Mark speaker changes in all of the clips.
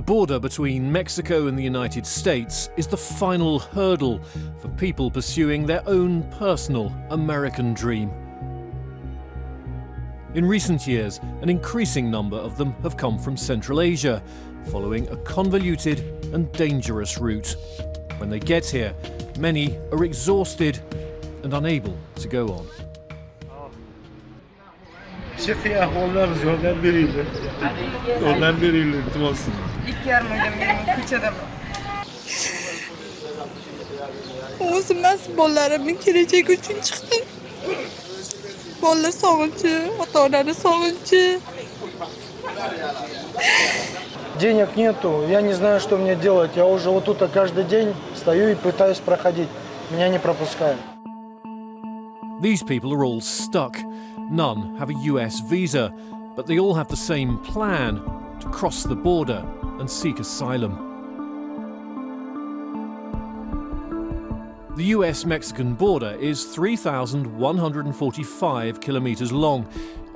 Speaker 1: border between Mexico and the United States is the final hurdle for people pursuing their own personal American dream. In recent years, an increasing number of them have come from Central Asia, following a convoluted and dangerous route. When they get here, many are exhausted and unable to go on.
Speaker 2: O'zimiz bolalarimni kelajagi uchun chiqdim. Bolalar sog'inchi, ota-onani sog'inchi.
Speaker 3: Денег нету, я не знаю, что мне делать. Я уже вот тут каждый день стою и пытаюсь проходить. Меня не пропускают.
Speaker 1: These people are all stuck. None have a US visa, but they all have the same plan: to cross the border and seek asylum. The US-Mexican border is 3,145 kilometers long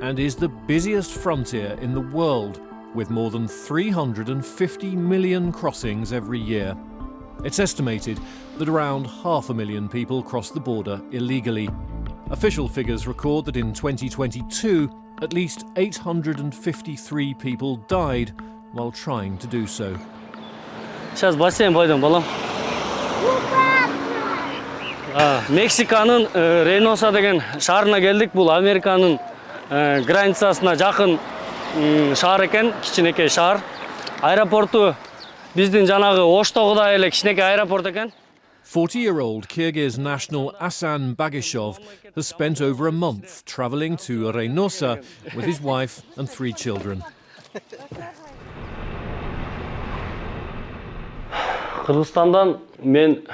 Speaker 1: and is the busiest frontier in the world, with more than 350 million crossings every year. It's estimated that around 500,000 people cross the border illegally. Official figures record that in 2022, at least 853 people died while trying to do so.
Speaker 4: Сейчас бассейн пойдем, балам. Мексиканын Рейноса деген шаарына келдик. Бул Американын границасына жакын шаар экен, кичинекей шаар. Аэропорту биздин жанагы Оштогудай эле кичинекей аэропорт экен.
Speaker 1: 40-year-old Kyrgyz national Asan Bagyshov has spent over a month travelling to Reynosa with his wife and 3 children.
Speaker 4: Kırgızstan'dan men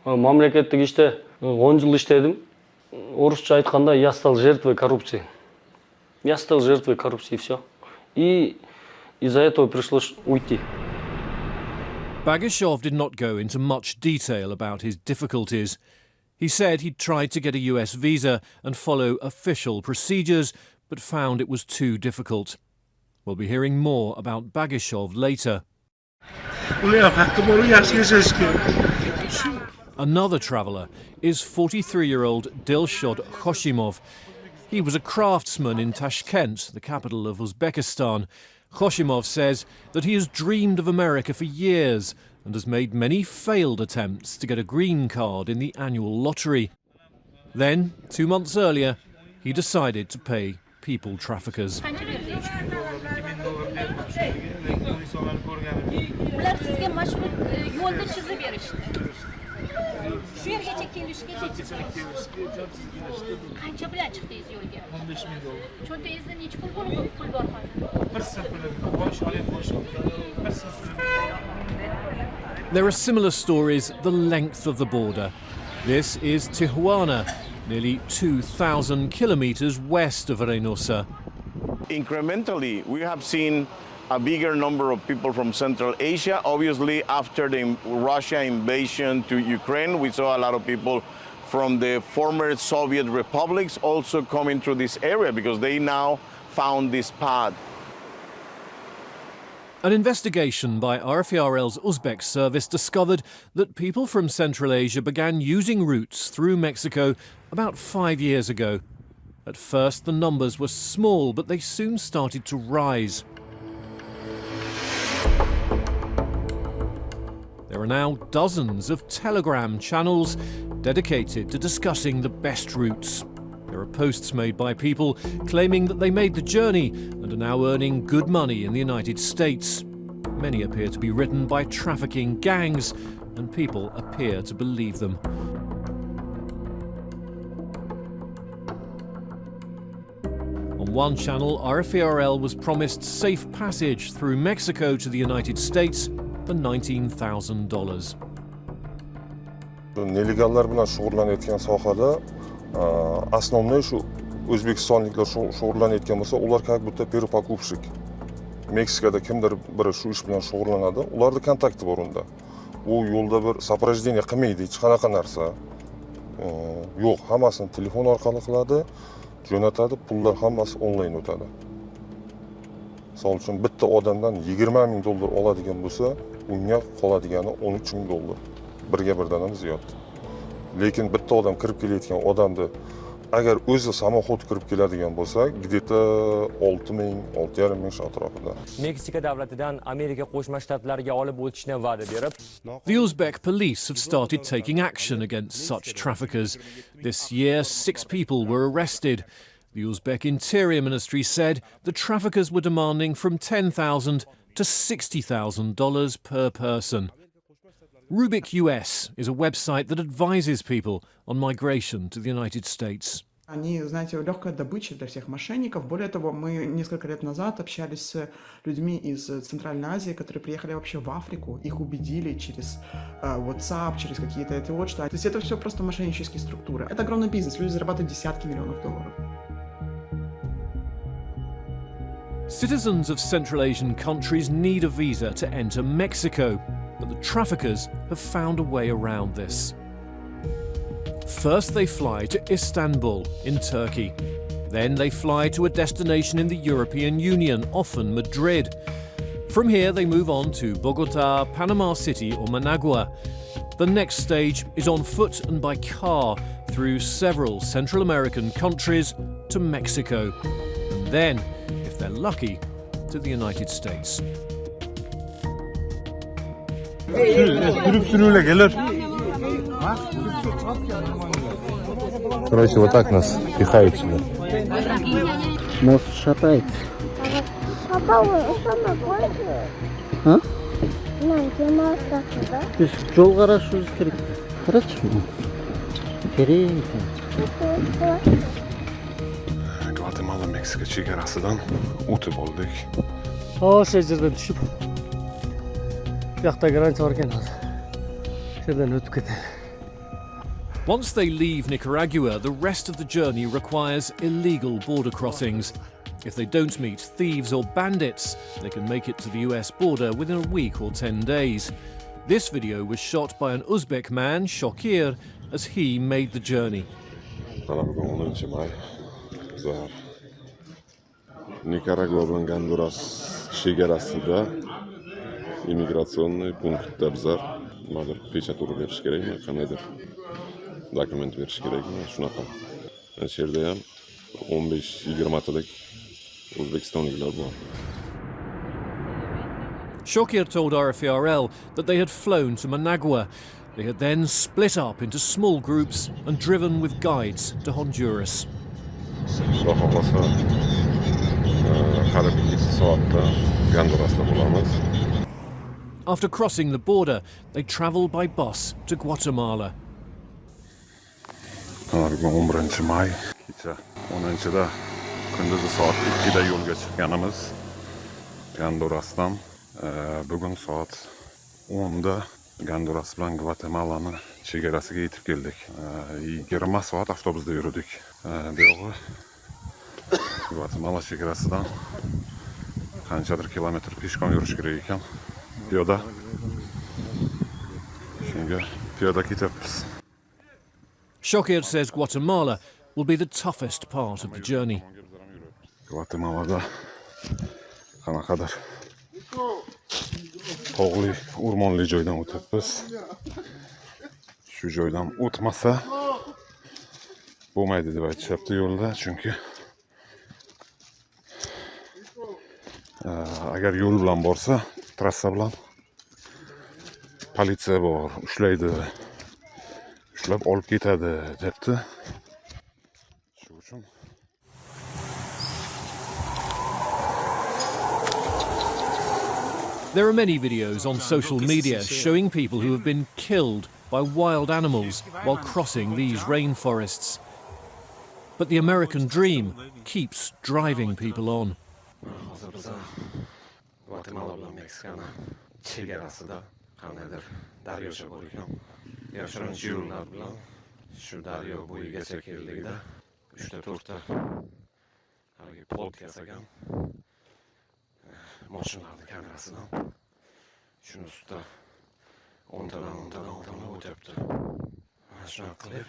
Speaker 4: мамлекеттик иште 10 жыл иштедим. Орусча айтканда я стал жертвой коррупции. Я стал жертвой коррупции, все. И из-за этого пришлось уйти.
Speaker 1: Bagyshov did not go into much detail about his difficulties. He said he'd tried to get a US visa and follow official procedures, but found it was too difficult. We'll be hearing more about Bagyshov later. Another traveller is 43-year-old Dilshod Khoshimov. He was a craftsman in Tashkent, the capital of Uzbekistan. Khoshimov says that he has dreamed of America for years and has made many failed attempts to get a green card in the annual lottery. Then, 2 months earlier, he decided to pay people traffickers. There are similar stories the length of the border. This is Tijuana, nearly 2,000 kilometers west of Reynosa.
Speaker 5: Incrementally, we have seen a bigger number of people from Central Asia. Obviously, after the Russia invasion to Ukraine, we saw a lot of people from the former Soviet republics also coming through this area because they now found this path.
Speaker 1: An investigation by RFERL's Uzbek service discovered that people from Central Asia began using routes through Mexico about 5 years ago. At first, the numbers were small, but they soon started to rise. There are now dozens of Telegram channels dedicated to discussing the best routes. There are posts made by people claiming that they made the journey and are now earning good money in the United States. Many appear to be written by trafficking gangs, and people appear to believe them. On one channel, RFERL was promised safe passage through Mexico to the United States for $19,000.
Speaker 6: Nelegallar bilan shug'ullanayotgan sohada основной shu o'zbekistonliklar shug'ullanayotgan bo'lsa, ular как будто перепокупщик. Meksikada kimdir biri shu ish bilan shug'ullanadi, ularda kontakti bor unda. U yo'lda bir сопровождение qilmaydi, hech qanaqa narsa. Yo'q, hammasini telefon orqali qiladi, jo'natadi, pullar hammasi onlayn o'tadi. Misol uchun bitta odamdan 20 ming dollar oladigan bo'lsa, unga qoladigani 13 ming dollar. Birga birdan ham ziyod. Lekin bitta odam kirib kelayotgan odamni agar o'zi samoxod kirib keladigan bo'lsa, где-то 6 ming, 6,5 ming atrofida.
Speaker 7: Meksika davlatidan Amerika Qo'shma Shtatlariga olib o'tishni va'da berib,
Speaker 1: The Uzbek police have started taking action against such traffickers. This year, 6 people were arrested. The Uzbek Interior Ministry said the traffickers were demanding from $10,000 to $60,000 per person. Rubik US is a website that advises people on migration to the United States.
Speaker 8: Они, знаете, легкая добыча для всех мошенников. Более того, мы несколько лет назад общались с людьми из Центральной Азии, которые приехали вообще в Африку. Их убедили через WhatsApp, через какие-то эти вот что. То есть это все просто мошеннические структуры. Это огромный бизнес. Люди зарабатывают десятки миллионов долларов.
Speaker 1: Citizens of Central Asian countries need a visa to enter Mexico, but the traffickers have found a way around this. First they fly to Istanbul in Turkey. Then they fly to a destination in the European Union, often Madrid. From here they move on to Bogota, Panama City or Managua. The next stage is on foot and by car through several Central American countries to Mexico. And then, if they're lucky, to the United States.
Speaker 9: Короче, вот так нас пихают сюда. Мост шатается.
Speaker 10: Папа, вы что находите?
Speaker 9: А?
Speaker 10: Нам темно да?
Speaker 9: Biz yol qarashimiz kerak. Qarachi. Kerak.
Speaker 6: Gvatemala Meksika chegarasidan o'tib oldik.
Speaker 4: O'sha yerdan tushib. Bu yoqda grant bor ekan hozir. Shu yerdan o'tib ketadi.
Speaker 1: Once they leave Nicaragua, the rest of the journey requires illegal border crossings. If they don't meet thieves or bandits, they can make it to the US border within a week or 10 days. This video was shot by an Uzbek man, Shokir, as he made the journey.
Speaker 6: Bugun 10 may. Bizlar Nicaragua bilan Gonduras chegarasida immigratsionni punktda bizlar nimadir pechaturu berish kerakmi, qandaydir dokument berish kerakmi, shunaqa. Shu yerda ham 15-20 talik O'zbekistonliklar bor.
Speaker 1: Shokir told RFRL that they had flown to Managua. They had then split up into small groups and driven with guides to Honduras.
Speaker 6: Xudo xohlasa, qariyb 2 soatda Gondurasda bo'lamiz.
Speaker 1: After crossing the border, they travelled by bus to Guatemala.
Speaker 6: Bugun 11 may, kecha 10-da kunduzi soat 2da yo'lga chiqqanimiz Gondurasdan. Bugun soat 10da Gonduras bilan Gvatemalani chegarasiga yetib keldik. 20 soat avtobusda yurdik. Bu yo'g'i Gvatemala chegarasidan qanchadir kilometr peshkom yurish kerak ekan. Piyoda. Shunga piyoda ketyapmiz.
Speaker 1: Shokir says Guatemala will be the toughest part of the journey.
Speaker 6: Gvatemalada qanaqadir tog'li, o'rmonli joydan o'tyapmiz. Shu joydan o'tmasa bo'lmaydi deb aytishyapti yo'lda, chunki agar yo'l bilan borsa, trassa bilan politsiya bor, ushlaydi. Ushlab olib ketadi debdi. Shu uchun
Speaker 1: There are many videos on social media showing people who have been killed by wild animals while crossing these rainforests. But the American dream keeps driving people on.
Speaker 11: Guatemala bilan Meksikani chegarasida qandaydir daryocha bor ekan. Yashirincha yo'llar bilan shu daryo bo'yigacha keldikda 3-4 ta haligi plot yasagan mashinalarning kamerasidan shuni ustida 10 tadan o'tyapti. Shunaqa qilib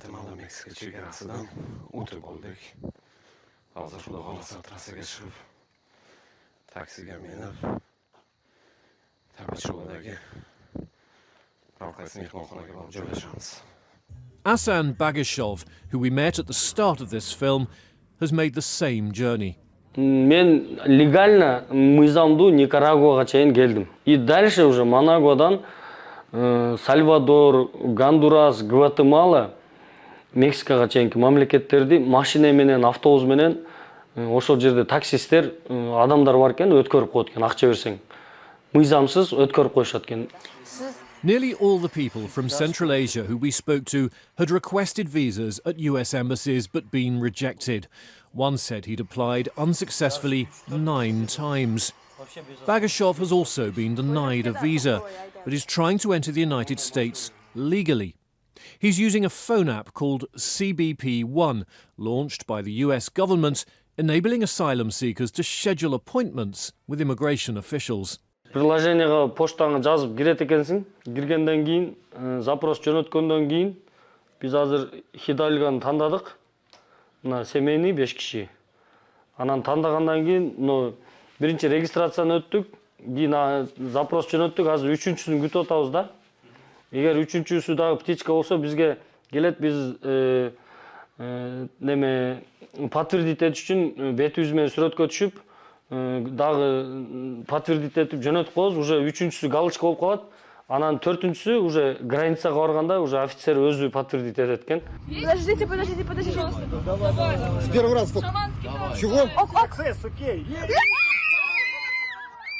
Speaker 11: Gvatemala Meksika chegarasidan o'tib oldik. Hozir xudo xolasa trassaga chiqib, taksiga minib, Tabachuladagi mehmonxonaga borib joylashamiz.
Speaker 1: Asan Bagyshov, who we met at the start of this film, has made the same journey.
Speaker 4: Men легально мыйзамду Никарагуага чейин келдим. И дальше уже Манагуадан Сальвадор, Гондурас, Гватемала, Мексикага чейинки мамлекеттерди машина менен, автобус менен ошол жерде таксисттер адамдар бар экен, өткөрүп коет экен, акча берсең. Мыйзамсыз өткөрүп коюшат экен.
Speaker 1: Nearly all the people from Central Asia who we spoke to had requested visas at US embassies but been rejected. One said he'd applied unsuccessfully 9 times. Bagyshov has also been denied a visa, but is trying to enter the United States legally. He's using a phone app called CBP-1, launched by the US government, enabling asylum seekers to schedule appointments with immigration officials.
Speaker 4: Приложенияга поштаңа жазып кирет экенсиң. Киргенден кийин, запрос жөнөткөндөн кийин биз азыр Хидальганы тандадык. Мына семейный 5 киши. Анан тандагандан кийин, биринчи регистрацияны өттүк, кийин запрос жөнөттүк, азыр 3-үчүсүн күтүп атабыз да. Эгер 3-үчүсү дагы птичка болсо бизге келет, биз подтвердить этиш үчүн бетибиз менен сүрөткө түшүп, дагы подтвердить этип жөнөтүп коебуз, уже 3-үчүсү галочка болуп калат. Анан 4-үчүсү уже границага барганда уже офицер өзү подтвердить этет экен.
Speaker 2: Подождите, пожалуйста.
Speaker 3: С первый раз. Чего?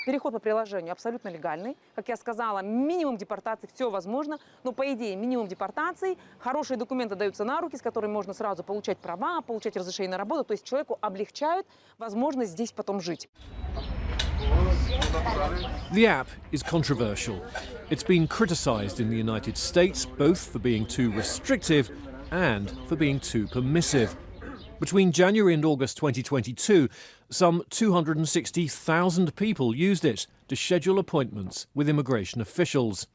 Speaker 12: Переход по приложению абсолютно легальный. Как я сказала, минимум депортаций, все возможно. Но по идее минимум депортаций, хорошие документы даются на руки, с которыми можно сразу получать права, получать разрешение на работу. То есть человеку облегчают возможность здесь потом жить.
Speaker 1: The app is controversial. It's been criticised in the United States both for being too restrictive and for being too permissive. Between January and August 2022, some 260,000 people used it to schedule appointments with immigration officials.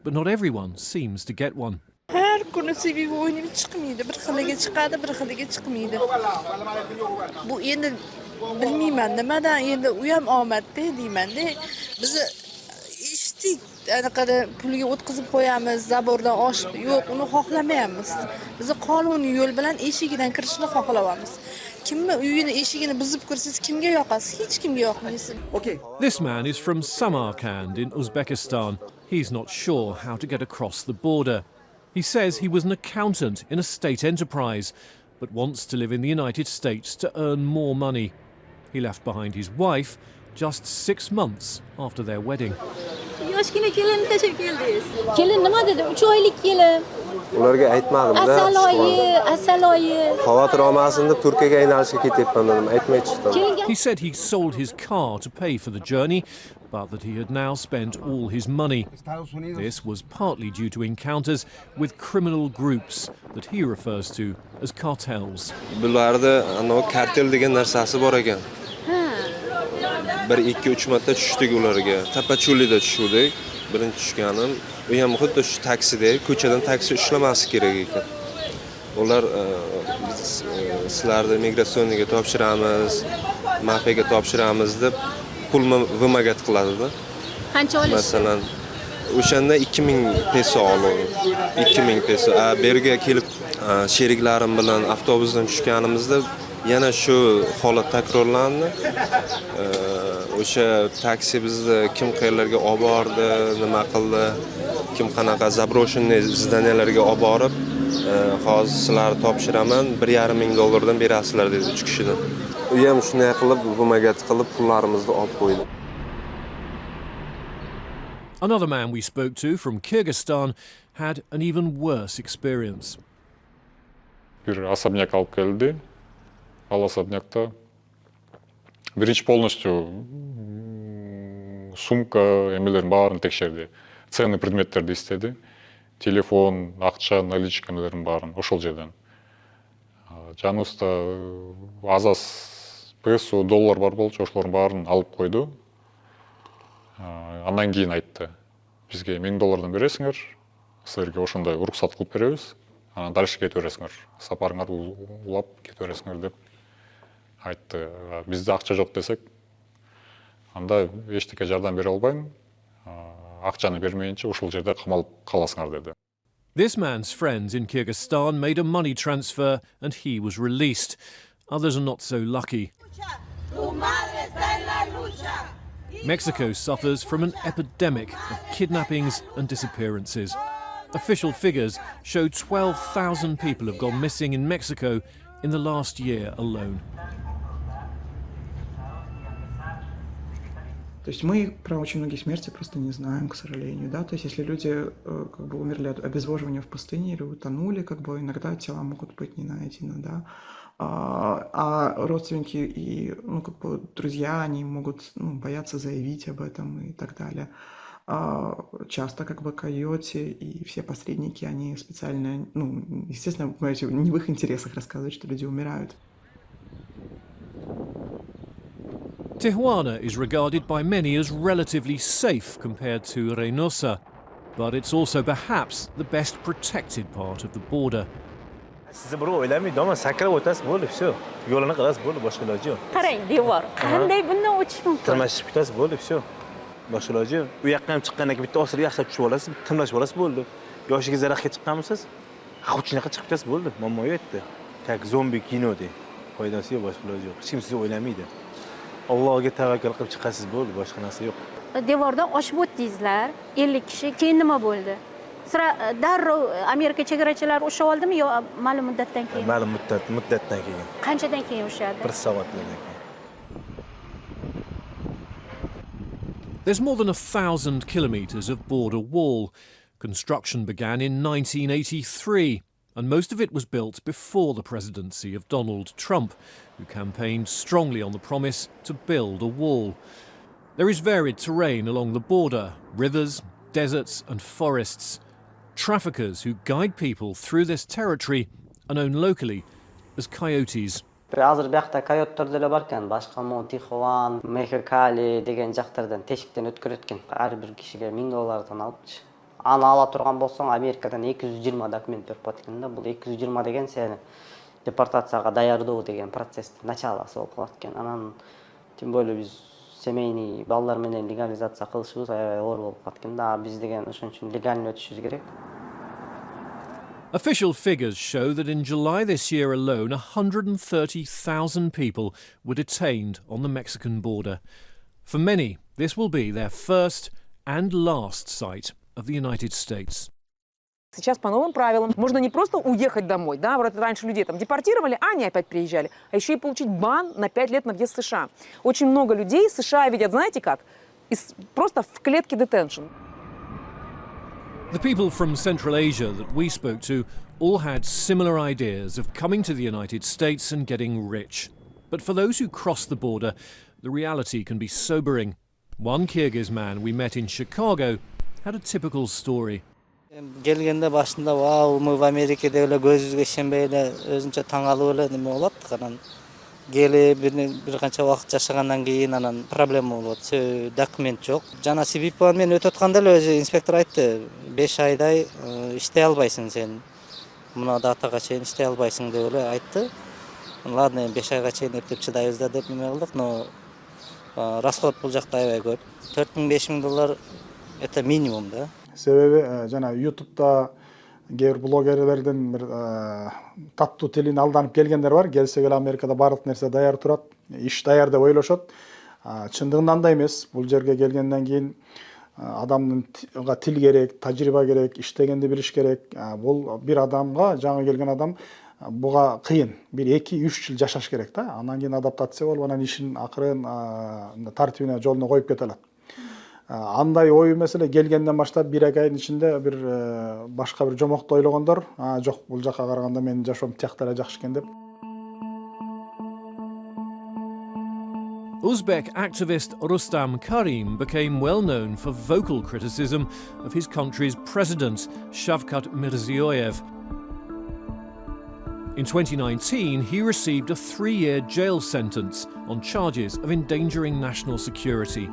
Speaker 1: But not everyone seems to get one.
Speaker 2: Her kuni sebebi o'ynab chiqmaydi. Bir xiliga chiqadi, bir xiliga chiqmaydi. Bu endi bilmayman nimadan, endi u ham omadda deyman-da. Biz eshitdik, anaqada pulga o'tkazib qo'yamiz, zabordan oshib, yo'q, uni xohlamaymiz. Biz qonuniy yo'l bilan eshigidan kirishni xohlayapmiz. Kimni uyini eshigini buzib kirsiz, kimga yoqasiz? Hech kimga yoqmaysiz.
Speaker 8: Okay.
Speaker 1: This man is from Samarkand in Uzbekistan. He's not sure how to get across the border. He says he was an accountant in a state enterprise, but wants to live in the United States to earn more money. He left behind his wife just 6 months after their wedding.
Speaker 10: Yoshgina kelinni tashlab keldingiz. Kelin nima dedi? 3 oylik kelin.
Speaker 9: Ularga aytmadim-da.
Speaker 10: Asaloyi.
Speaker 9: Xavotir olmasin deb Turkiyaga yo'nalishga ketyapman dedim, aytmay chiqdim.
Speaker 1: He said he sold his car to pay for the journey, but that he had now spent all his money. This was partly due to encounters with criminal groups that he refers to as cartels.
Speaker 9: Bularda kartel degan narsasi bor ekan. 1-2-3 marta tushdik ularga. Tapachulida tushdik. Birinchi tushganim, u ham xuddi shu taksidek, ko'chadan taksi ushlamaslik kerak ekan. Ular sizlarni migratsioniyaga topshiramiz, mafiyaga topshiramiz deb pulni vimogat qiladi-da.
Speaker 10: Qancha olish?
Speaker 9: Masalan, o'shanda 2000 peso oladi. 2000 peso. Berga kelib sheriklarim bilan avtobusdan tushganimizda yana shu holat takrorlandi. O'sha taksi bizni kim qayerlarga olib bordi, nima qildi, kim qanaqa заброшенный здaniyalarga olib borib, hozir sizlarni topshiraman, $1,500 berasizlar dedi 3 kishidan. U ham shunday qilib, vimogat qilib pullarimizni olib qo'ydi.
Speaker 1: Another man we spoke to from Kyrgyzstan had an even worse experience.
Speaker 13: Bir особняк алып келди. Ал особнякта биринчи полностью сумка эмелерин баарын текшерди. Ценный предметтерди истеди. Телефон, акча, наличка эмелерин баарын ошол жерден. Жаныбызда аз песо, доллар бар болчу, ошолордун баарын алып койду. Андан кийин айтты. Бизге $1000 бересиңер, силерге ошондой уруксат кылып беребиз. анан дальше кете бересиңер, сапарыңарды улап кете бересиңер деп айтты. Бизде акча жок десек, анда эчтеке жардам бере албайм, акчаны бермейинче ушул жерде камалып каласыңар деди.
Speaker 1: This man's friends in Kyrgyzstan made a money transfer and he was released. Others are not so lucky. Mexico suffers from an epidemic of kidnappings and disappearances. Official figures show 12,000 people have gone missing in Mexico in the last year alone.
Speaker 8: То есть мы про очень многие смерти просто не знаем, к сожалению, да. То есть если люди как бы умерли от обезвоживания в пустыне или утонули, как бы иногда тела могут быть не найдены, да. А родственники и как бы друзья, они могут бояться заявить об этом и так далее. Часто как бы койоте и все посредники, они специально, естественно, понимаете, не в их интересах рассказывать, что люди умирают.
Speaker 1: Tijuana is regarded by many as relatively safe compared to Reynosa, but it's also perhaps the best protected part of the border.
Speaker 14: Sizni bir o'ylamaydi, ammo sakrab o'tasiz bo'ldi, всё. Yo'lini qilasiz bo'ldi, boshqa iloji yo'q.
Speaker 10: Qarang, devor. Qanday bundan o'tish mumkin?
Speaker 14: Tirmashib ketasiz bo'ldi, всё. Boshqa iloji yo'q. U yoqqa ham chiqqandan keyin bitta osirga yaxshilab tushib olasiz, timlashib olasiz bo'ldi. Yoshingiz daraxtga chiqqanmisiz? Xuchinaqa chiqib ketasiz bo'ldi, muammo yo'q yerda. Как zombi kinodek. Foydasi yo'q, boshqa iloji yo'q. Hech kim sizni o'ylamaydi. Allohga tavakkal qilib chiqasiz bo'ldi, boshqa narsa yo'q.
Speaker 10: Devordan oshib o'tdingizlar, 50 kishi. Keyin nima bo'ldi? Sira darrov Amerika chegarachilari ushlab oldimi yo ma'lum muddatdan keyin?
Speaker 14: Ma'lum muddatdan keyin.
Speaker 10: Qanchadan keyin ushladi?
Speaker 14: 1 soatdan keyin.
Speaker 1: There's more than 1,000 kilometres of border wall. Construction began in 1983, and most of it was built before the presidency of Donald Trump, who campaigned strongly on the promise to build a wall. There is varied terrain along the border, rivers, deserts and forests. Traffickers who guide people through this territory are known locally as coyotes.
Speaker 15: Азыр бияқта койоттор деле бар экен, башка Tijuana, Mexicali деген жактардан тешиктен өткөрөт экен. Ар бир кишиге $1000 алыпчы. Аны ала турган болсоң, Америкадан 220 документ берип коет экен да. Бул 220 деген сени депортацияга даярдоо деген процесстин началосы болуп калат экен. Анан тем более биз семейный балдар менен легализация кылышыбыз аябай оор болуп калат экен да. Биз деген ошон үчүн легально өтүшүбүз керек.
Speaker 1: Official figures show that in July this year alone, 130,000 people were detained on the Mexican border. For many, this will be their first and last sight of the United States.
Speaker 12: Сейчас по новым правилам можно не просто уехать домой, да, вот раньше людей там депортировали, а они опять приезжали, а еще и получить бан на 5 лет на въезд в США. Очень много людей США видят, знаете как, просто в клетке detention.
Speaker 1: The people from Central Asia that we spoke to all had similar ideas of coming to the United States and getting rich. But for those who cross the border, the reality can be sobering. One Kyrgyz man we met in Chicago had a typical story.
Speaker 15: Келгенде башында вау, мы в Америке деп эле көзүбүзгө ишенбей эле өзүнчө таң алып эле неме болот. Анан келип бир канча убакыт жашагандан кийин анан проблема болот. Документ жок. Жана CBP менен өтүп атканда эле өзү инспектор айтты, 5 айдай иштей албайсың сен. Мына датага чейин иштей албайсың деп эле айтты. Ладно, 5 айга чейин эптеп чыдайбыз да деп неме кылдык, но расход бул жакта аябай көп. $4000-$5000 это минимум да.
Speaker 3: Себеби жана YouTube'да кээ бир блогерлердин бир таттуу тилин алданып келгендер бар. Келсе келе Америкада барлык нерсе даяр турат, иш даяр деп ойлошот. Чындыгында андай эмес. Бул жерге келгенден кийин адамга тил керек, тажрыйба керек, иштегенди билиш керек. Бул бир адамга, жаңы келген адам буга кыйын. Бир 2-3 жыл жашаш керек да. Андан кийин адаптация болуп, анан ишин акырын тартибине, жолуна коюп кете алат. Андай ой маселе келгенден баштап 1-2 айдын ичинде бир башка бир жомокту ойлогондор, жок, бул жакка караганда менин жашоом тиякта эле жакшы экен деп.
Speaker 1: Uzbek activist Rustam Karim became well known for vocal criticism of his country's president, Shavkat Mirziyoyev. In 2019, he received a 3-year jail sentence on charges of endangering national security.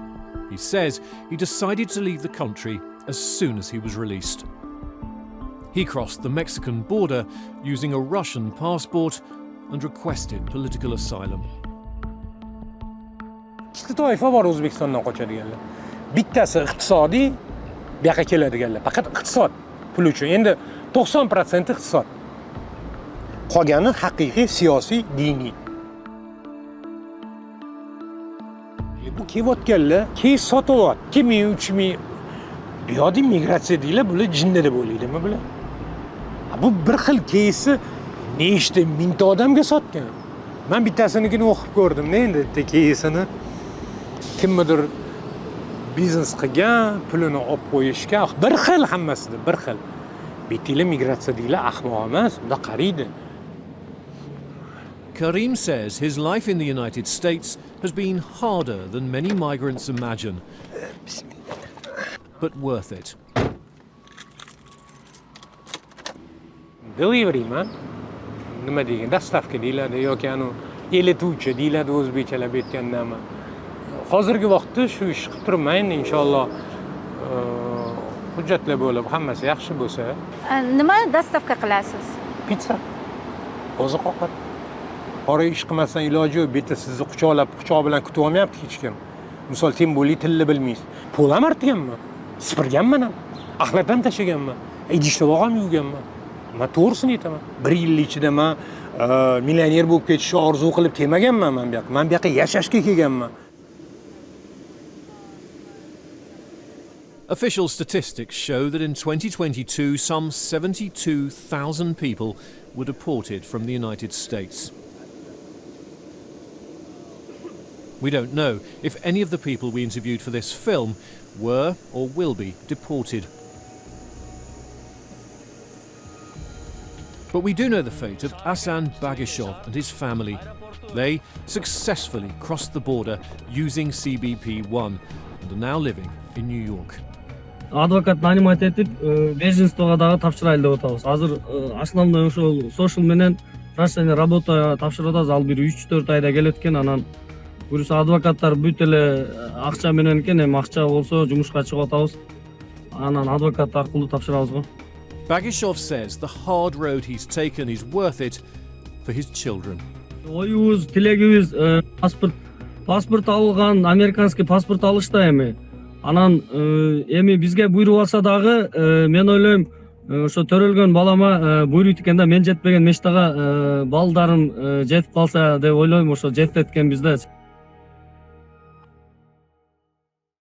Speaker 1: He says he decided to leave the country as soon as he was released. He crossed the Mexican border using a Russian passport and requested political asylum.
Speaker 16: Ikkita toifa bor O'zbekistondan qochadiganlar. Bittasi iqtisodiy, bu yoqqa keladiganlar. Faqat iqtisod pul uchun. Endi 90% iqtisod. Qolgani haqiqiy siyosiy, diniy. Bu kelayotganlar, keyin sotyapti. 2000, 3000 bu yoqda migratsiya deylar, bular jinni deb o'ylaydimi bular? Bu bir xil keysi nechta mingta odamga sotgan. Men bittasinikini o'qib ko'rdim-da endi keyisini. Kimdir biznes qilgan, pulini olib qo'yishga, bir xil hammasida, bir xil. Bittila migratsiya deylar, ahmoq emas, unda qaraydi.
Speaker 1: Karim says his life in the United States has been harder than many migrants imagine, but worth it.
Speaker 16: Delivery man. Nima degan, dastavka deyiladi yoki elituvchi deyiladi o'zbekchalab aytgandami. Hozirgi vaqtda shu ish qilib turmayman, inshaalloh hujjatlar bo'lib, hammasi yaxshi bo'lsa.
Speaker 10: Nima dastavka qilasiz?
Speaker 16: Pizza. Oziq-ovqat. Qora ish qilmasdan iloji yo'q, bitta sizni quchoq bilan kutib olmayapti hech kim. Misol, temboli tilni bilmaysiz. Pul ham artganman, sipirganman ham, axlat ham tashaganman, idishda ham yuvganman. Men to'g'risini aytaman. 1 yil ichida men millioner bo'lib ketishni orzu qilib kelmaganman men bu yoqqa. Men bu yoqqa yashashga kelganman.
Speaker 1: Official statistics show that in 2022 some 72,000 people were deported from the United States. We don't know if any of the people we interviewed for this film were or will be deported. But we do know the fate of Asan Bagyshov and his family. They successfully crossed the border using CBP-1 and are now living in New York.
Speaker 4: Advokat нанимать etib, беженствоға дагы тапшырайлы деп атабыз. Азыр основной ошол social менен прошение работа тапшырып атабыз. Ал бир 3-4 айда келет экен, анан буюрса адвокаттар бүт эле акча менен экен, эми акча болсо жумушка чыгып атабыз. Анан адвокат аркылуу тапшырабыз го.
Speaker 1: Bagyshov says the hard road he's taken is worth it for his children.
Speaker 4: Оюбуз, тилегибиз паспорт алган, американский паспорт алышта эми. Анан эми бизге буйруп алса дагы мен ойлойм, ошо төрөлгөн балама буйруйт экен да, мен жетпеген мечтага балдарым жетип калса деп ойлойм, ошо жетет экен бизде.